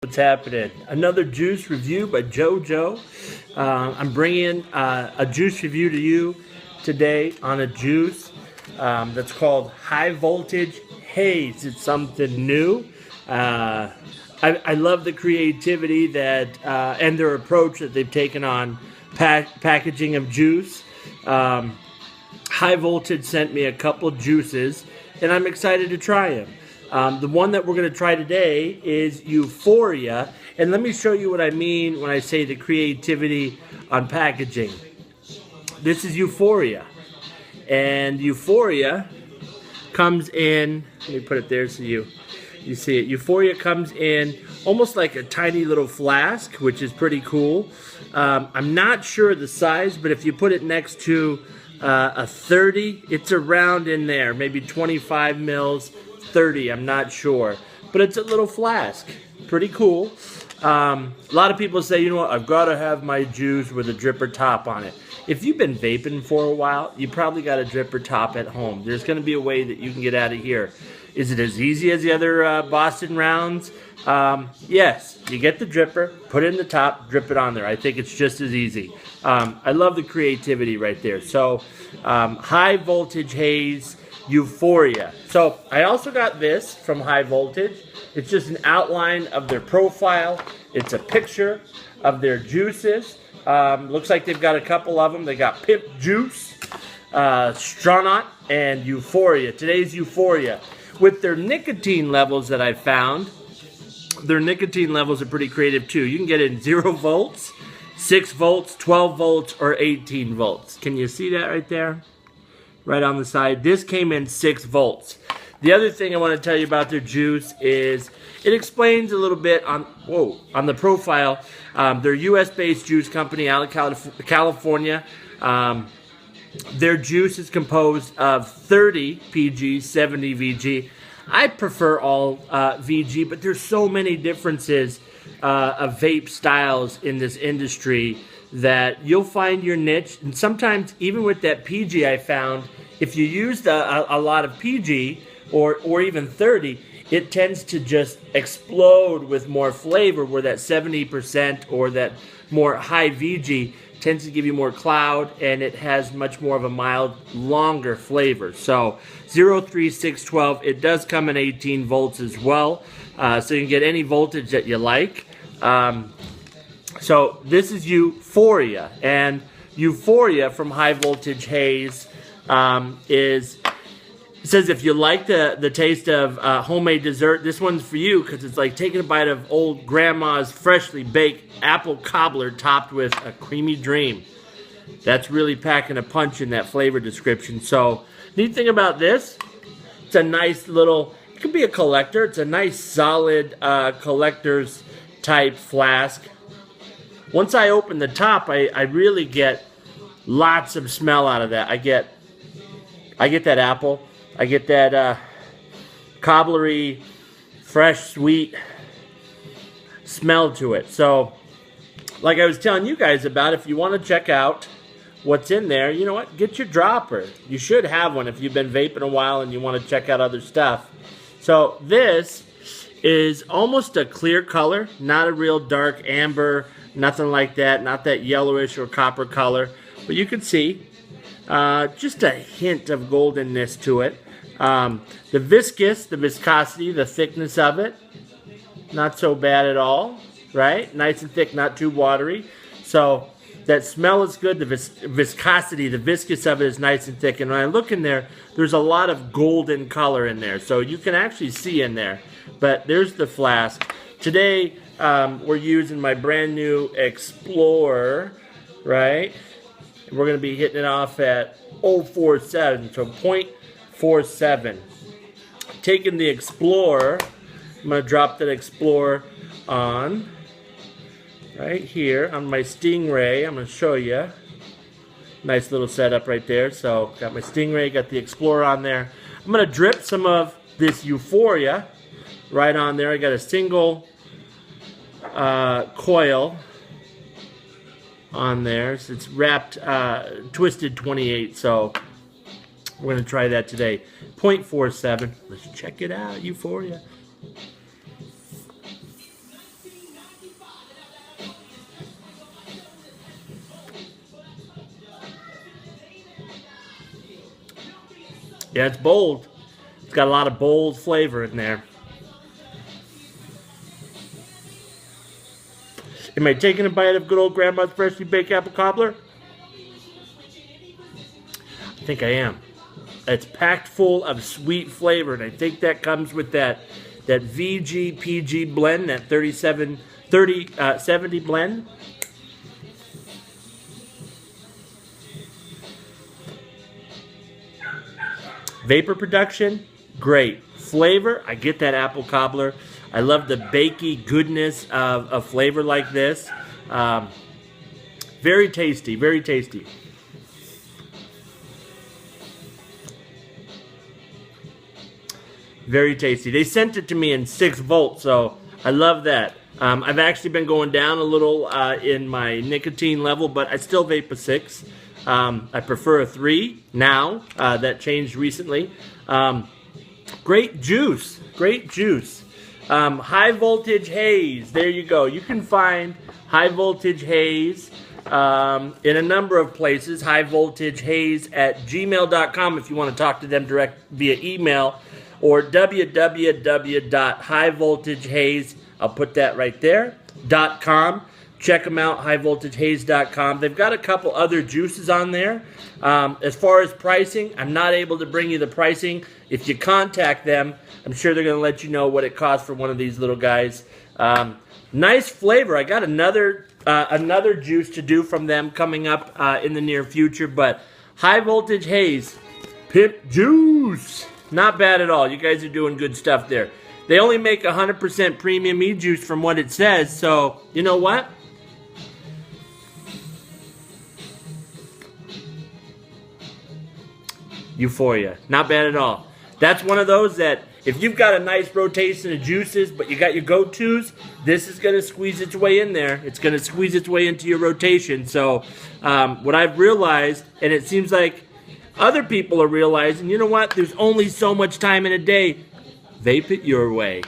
What's happening? Another juice review by JoJo. I'm bringing a juice review to you today on a juice that's called Highvoltagehaze. It's something new. I love the creativity that and their approach that they've taken on packaging of juice. High Voltage sent me a couple juices, and I'm excited to try them. The one that we're going to try today is Euphoria, and let me show you what I mean when I say the creativity on packaging. This is Euphoria, and Euphoria comes in, let me put it there so you see it. Euphoria comes in almost like a tiny little flask, which is pretty cool. I'm not sure the size, but if you put it next to a 30, it's around in there, maybe 25 mils, 30, I'm not sure. But it's a little flask. Pretty cool. A lot of people say, you know what, I've got to have my juice with a dripper top on it. If you've been vaping for a while, you probably got a dripper top at home. There's going to be a way that you can get out of here. Is it as easy as the other Boston rounds? Yes. You get the dripper, put it in the top, drip it on there. I think it's just as easy. I love the creativity right there. So, Highvoltagehaze Euphoria. So I also got this from High Voltage. It's just an outline of their profile. It's a picture of their juices. Looks like they've got a couple of them. They got Pimp Juice, Astronaut, and Euphoria. Today's Euphoria. With their nicotine levels that I found, their nicotine levels are pretty creative too. You can get it in 0 volts, 6 volts, 12 volts, or 18 volts. Can you see that right there? Right on the side. This came in 6 volts. The other thing I want to tell you about their juice is it explains a little bit on the profile. They're a U.S.-based juice company out of California. Their juice is composed of 30 PG, 70 VG. I prefer all VG, but there's so many differences of vape styles in this industry that you'll find your niche. And sometimes, even with that PG I found, if you used a lot of PG or even 30, it tends to just explode with more flavor, where that 70% or that more high VG tends to give you more cloud, and it has much more of a mild, longer flavor. So 0, 3, 6, 12, it does come in 18 volts as well, so you can get any voltage that you like. So this is Euphoria, and Euphoria from Highvoltagehaze it says if you like the taste of homemade dessert, this one's for you, because it's like taking a bite of old grandma's freshly baked apple cobbler topped with a creamy dream. That's really packing a punch in that flavor description. So, neat thing about this, it's a nice little, it could be a collector. It's a nice solid collector's type flask. Once I open the top, I really get lots of smell out of that. I get that apple. I get that cobblery, fresh, sweet smell to it. So, like I was telling you guys about, if you want to check out what's in there, you know what? Get your dropper. You should have one if you've been vaping a while and you want to check out other stuff. So, this is almost a clear color, not a real dark amber, nothing like that, not that yellowish or copper color. But you can see just a hint of goldenness to it. The viscosity, the thickness of it, not so bad at all, right? Nice and thick, not too watery. So that smell is good. The viscosity, the viscous of it is nice and thick. And when I look in there, there's a lot of golden color in there. So you can actually see in there. But there's the flask. Today, we're using my brand new Explorer, right? We're going to be hitting it off at 0.47, so 0.47. Taking the Explorer, I'm going to drop that Explorer on right here on my Stingray. I'm going to show you. Nice little setup right there. So got my Stingray, got the Explorer on there. I'm going to drip some of this Euphoria right on there. I got a single coil on there. So it's wrapped, twisted 28. So we're going to try that today. 0.47. Let's check it out, Euphoria. Yeah, it's bold. It's got a lot of bold flavor in there. Am I taking a bite of good old grandma's freshly baked apple cobbler? I think I am. It's packed full of sweet flavor, and I think that comes with that VG-PG blend, that 70 blend. Vapor production, great. Flavor, I get that apple cobbler. I love the bakey goodness of a flavor like this. Very tasty, very tasty. Very tasty. They sent it to me in 6 volts, so I love that. I've actually been going down a little in my nicotine level, but I still vape a 6. I prefer a 3 now. That changed recently. Great juice. Great juice. Highvoltagehaze. There you go. You can find Highvoltagehaze in a number of places. Highvoltagehaze@gmail.com if you want to talk to them direct via email, or www.highvoltagehaze. I'll put that right there. .com. Check them out, highvoltagehaze.com. They've got a couple other juices on there. As far as pricing, I'm not able to bring you the pricing. If you contact them, I'm sure they're going to let you know what it costs for one of these little guys. Nice flavor. I got another juice to do from them coming up in the near future. But Highvoltagehaze, Pimp Juice. Not bad at all. You guys are doing good stuff there. They only make 100% premium e-juice from what it says. So, you know what? Euphoria. Not bad at all. That's one of those that if you've got a nice rotation of juices, but you got your go-tos, this is going to squeeze its way in there. It's going to squeeze its way into your rotation. So what I've realized, and it seems like other people are realizing, you know what? There's only so much time in a day. Vape it your way.